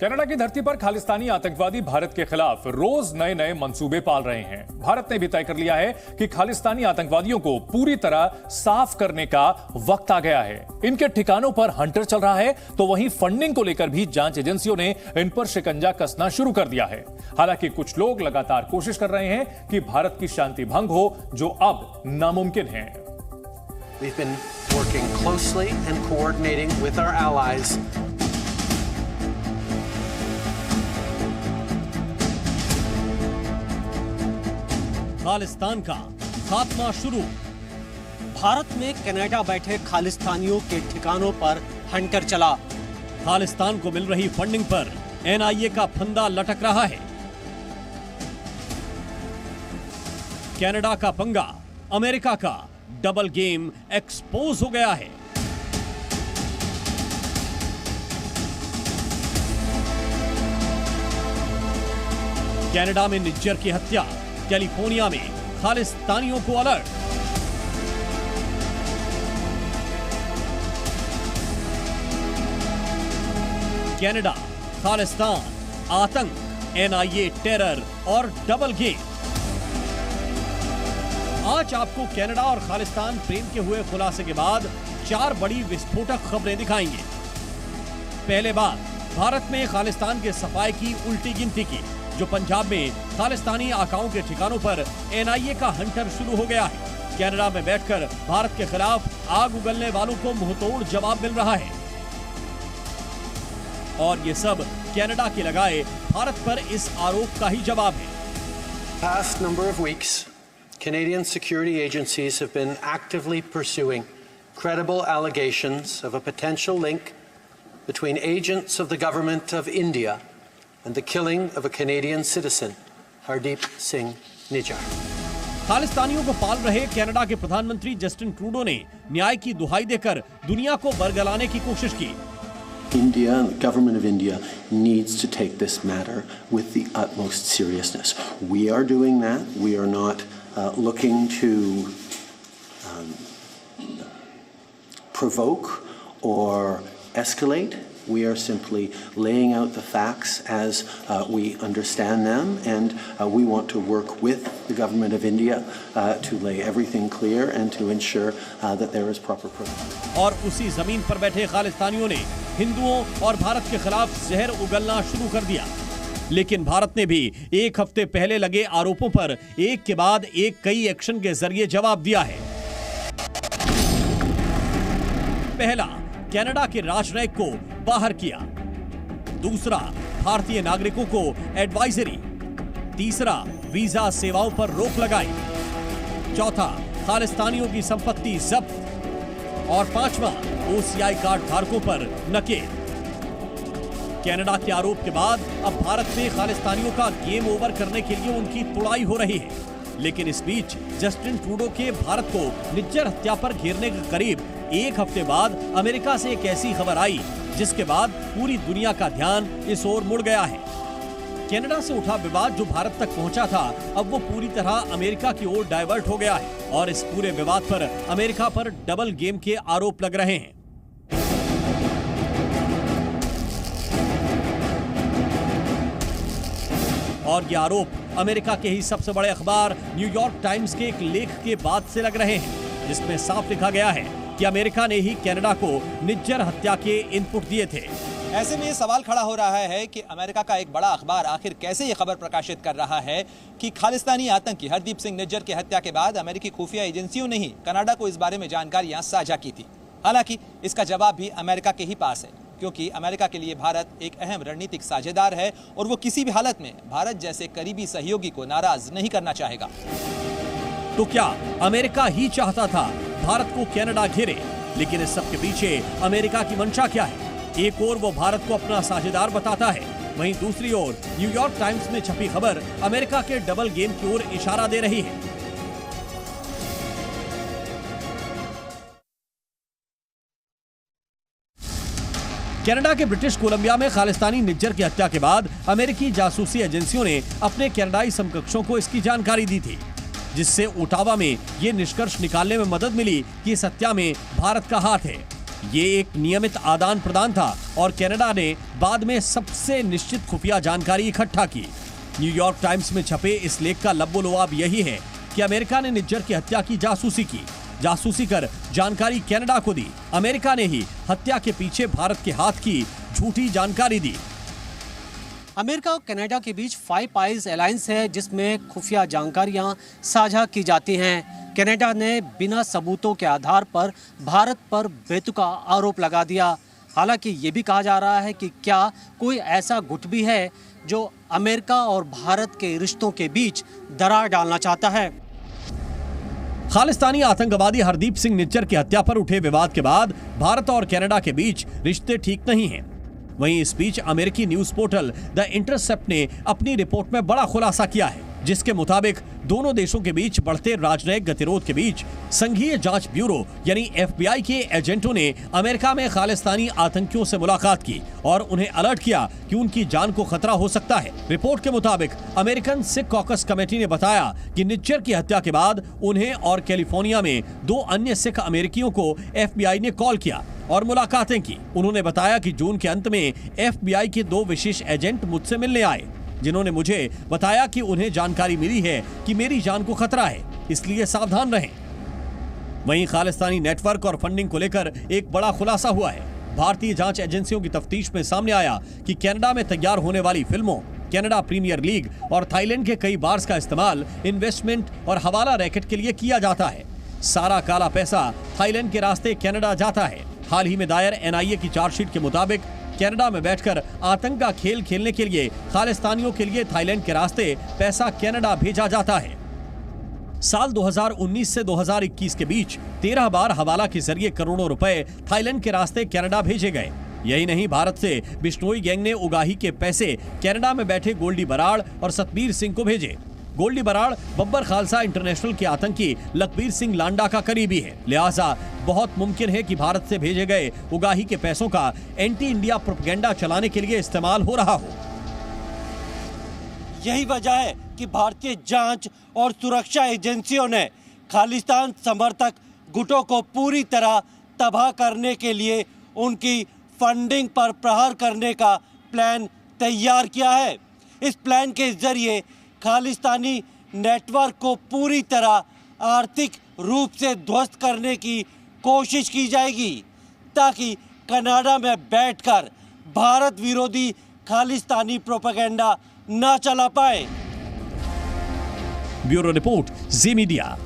Canada की धरती पर खालिस्तानी आतंकवादी भारत के खिलाफ रोज नए नए मंसूबे पाल रहे हैं। भारत ने भी तय कर लिया है कि खालिस्तानी आतंकवादियों को पूरी तरह साफ करने का वक्त आ गया है। इनके ठिकानों पर हंटर चल रहा है, तो वहीं फंडिंग को लेकर भी जांच एजेंसियों ने इन पर शिकंजा कसना शुरू कर दिया है। हालांकि कुछ लोग लगातार कोशिश कर रहे हैं कि भारत की शांति भंग हो, जो अब नामुमकिन है। We've been working closely and coordinating with our allies. Khalistan का खात्मा शुरू। भारत में कनाडा बैठे खालिस्तानियों के ठिकानों पर हंटर चला। खालिस्तान को मिल रही फंडिंग पर एनआईए का फंदा लटक रहा है। कनाडा का पंगा, अमेरिका का डबल गेम एक्सपोज हो गया है। कनाडा में निज्जर की हत्या, कैलिफोर्निया में खालिस्तानियों को अलर्ट। कनाडा, खालिस्तान, आतंक, एनआईए, टेरर और डबल गेम। आज आपको कनाडा और खालिस्तान प्रेम के हुए खुलासे के बाद 4 बड़ी विस्फोटक खबरें दिखाएंगे। पहले बात, भारत में खालिस्तान के सफाए की उल्टी गिनती की, जो पंजाब में खालिस्तानी आकाओं के ठिकानों पर एनआईए का हंटर शुरू हो गया है। कनाडा में बैठकर भारत के खिलाफ आग उगलने वालों को मुंहतोड़ जवाब मिल रहा है, और ये सब कनाडा के लगाए भारत पर इस आरोप का ही जवाब है। Past number of weeks, Canadian security agencies have been actively pursuing credible allegations of a potential link between agents of the government of India and the killing of a Canadian citizen, Hardeep Singh Nijjar. खालिस्तानियों को पाल रहे Canada के प्रधानमंत्री Justin Trudeau ने न्याय की दुहाई देकर दुनिया को बरगलाने की कोशिश की। India, the government of India, needs to take this matter with the utmost seriousness. We are doing that. We are not looking to provoke or escalate. We are simply laying out the facts as we understand them, and we want to work with the government of India to lay everything clear and to ensure that there is proper protocol. और उसी जमीन पर बैठे खालिस्तानियों ने हिंदुओं और भारत के खिलाफ जहर उगलना शुरू कर दिया। लेकिन भारत ने भी एक हफ्ते पहले लगे आरोपों पर एक के बाद एक कई एक्शन के जरिए जवाब दिया है। पहला, कनाडा के राजनयिक को बाहर किया। दूसरा, भारतीय नागरिकों को एडवाइजरी। तीसरा, वीजा सेवाओं पर रोक लगाई। चौथा, खालिस्तानियों की संपत्ति जब्त। और पांचवा, ओसीआई कार्ड धारकों पर नकेल। कनाडा के आरोप के बाद अब भारत में खालिस्तानियों का गेम ओवर करने के लिए उनकी तुड़ाई हो रही है। लेकिन इस बीच जस्टिन ट्रूडो के भारत को निज्जर हत्या पर घेरने के करीब एक हफ्ते बाद अमेरिका से एक ऐसी खबर आई जिसके बाद पूरी दुनिया का ध्यान इस ओर मुड़ गया है। कनाडा से उठा विवाद जो भारत तक पहुंचा था, अब वो पूरी तरह अमेरिका की ओर डाइवर्ट हो गया है, और इस पूरे विवाद पर अमेरिका पर डबल गेम के आरोप लग रहे हैं। और ये आरोप अमेरिका के ही सबसे बड़े अखबार न्यूयॉर्क टाइम्स के एक लेख के बाद से लग रहे हैं, जिसमें साफ लिखा गया है कि अमेरिका ने ही कनाडा को निज्जर हत्या के इनपुट दिए थे। ऐसे में ये सवाल खड़ा हो रहा है कि अमेरिका का एक बड़ा अखबार आखिर कैसे ये खबर प्रकाशित कर रहा है कि खालिस्तानी आतंकी हरदीप सिंह निज्जर की हत्या के बाद अमेरिकी खुफिया एजेंसियों ने ही कनाडा को इस बारे में जानकारियां साझा की थी। हालांकि इसका जवाब भी अमेरिका के ही पास है, क्योंकि अमेरिका के लिए भारत एक अहम रणनीतिक साझेदार है और वो किसी भी हालत में भारत जैसे करीबी सहयोगी को नाराज नहीं करना चाहेगा। तो क्या अमेरिका ही चाहता था भारत को कनाडा घेरे? लेकिन इस सब के पीछे अमेरिका की मंशा क्या है? एक ओर वो भारत को अपना साझेदार बताता है, वहीं दूसरी ओर न्यूयॉर्क टाइम्स में छपी खबर अमेरिका के डबल गेम की ओर इशारा दे रही है। कनाडा के ब्रिटिश कोलंबिया में खालिस्तानी निज्जर की हत्या के बाद अमेरिकी जासूसी एजेंसियों ने अपने कनाडाई समकक्षों को इसकी जानकारी दी थी, जिससे ओटावा में ये निष्कर्ष निकालने में मदद मिली कि इस हत्या में भारत का हाथ है। ये एक नियमित आदान प्रदान था और कनाडा ने बाद में सबसे निश्चित खुफिया जानकारी इकट्ठा की। न्यूयॉर्क टाइम्स में छपे इस लेख का लब्बो-लुआब यही है कि अमेरिका ने निज्जर की हत्या की जासूसी कर जानकारी कनाडा को दी। अमेरिका ने ही हत्या के पीछे भारत के हाथ की झूठी जानकारी दी। अमेरिका और कनाडा के बीच फाइव आइज अलायंस है, जिसमें खुफिया जानकारियां साझा की जाती हैं। कनाडा ने बिना सबूतों के आधार पर भारत पर बेतुका आरोप लगा दिया। हालांकि ये भी कहा जा रहा है कि क्या कोई ऐसा गुट भी है जो अमेरिका और भारत के रिश्तों के बीच दरार डालना चाहता है। खालिस्तानी आतंकवादी हरदीप सिंह निज्जर की हत्या पर उठे विवाद के बाद भारत और कनाडा के बीच रिश्ते ठीक नहीं हैं। वहीं इस बीच अमेरिकी न्यूज पोर्टल द इंटरसेप्ट ने अपनी रिपोर्ट में बड़ा खुलासा किया है, जिसके मुताबिक दोनों देशों के बीच बढ़ते राजनयिक गतिरोध के बीच संघीय जांच ब्यूरो यानी FBI के एजेंटों ने अमेरिका में खालिस्तानी आतंकियों से मुलाकात की और उन्हें अलर्ट किया कि उनकी जान को खतरा हो सकता है। रिपोर्ट के मुताबिक अमेरिकन सिख कॉकस कमेटी ने बताया कि निज्जर की हत्या के बाद उन्हें और कैलिफोर्निया में 2 अन्य सिख अमेरिकियों को FBI ने कॉल किया और मुलाकातें की। उन्होंने बताया कि जून के अंत में FBI के 2 विशेष एजेंट मुझसे मिलने आए, जिन्होंने मुझे बताया कि उन्हें जानकारी मिली है कि मेरी जान को खतरा है, इसलिए सावधान रहें। वहीं खालिस्तानी नेटवर्क और फंडिंग को लेकर एक बड़ा खुलासा हुआ है। भारतीय जांच एजेंसियों की तफ्तीश में सामने आया कि कनाडा में तैयार होने वाली फिल्मों, कनाडा प्रीमियर लीग और थाईलैंड के कई बार्स का इस्तेमाल इन्वेस्टमेंट और हवाला रैकेट के लिए किया जाता है। सारा काला पैसा थाईलैंड के रास्ते कनाडा जाता है। हाल ही में दायर NIA की चार्जशीट के मुताबिक कनाडा में बैठकर आतंक का खेल खेलने के लिए खालिस्तानियों के लिए थाईलैंड के रास्ते पैसा कनाडा भेजा जाता है। साल 2019 से 2021 के बीच 13 बार हवाला के जरिए करोड़ों रुपए थाईलैंड के रास्ते कनाडा भेजे गए। यही नहीं, भारत से बिश्नोई गैंग ने उगाही के पैसे कनाडा में बैठे गोल्डी बराड़ और सतबीर सिंह को भेजे। गोल्डी बराड़ बब्बर खालसा इंटरनेशनल के आतंकी लखबीर सिंह लांडा का करीबी है, लिहाजा बहुत मुमकिन है कि भारत से भेजे गए उगाही के पैसों का एंटी इंडिया प्रोपेगेंडा चलाने के लिए इस्तेमाल हो रहा हो। यही वजह है कि भारतीय जांच और सुरक्षा एजेंसियों ने खालिस्तान समर्थक गुटों को पूरी तरह तबाह करने के लिए उनकी फंडिंग पर प्रहार करने का प्लान तैयार किया है। इस प्लान के जरिए खालिस्तानी नेटवर्क को पूरी तरह आर्थिक रूप से ध्वस्त करने की कोशिश की जाएगी, ताकि कनाडा में बैठकर भारत विरोधी खालिस्तानी प्रोपेगेंडा न चला पाए। ब्यूरो रिपोर्ट, जी मीडिया।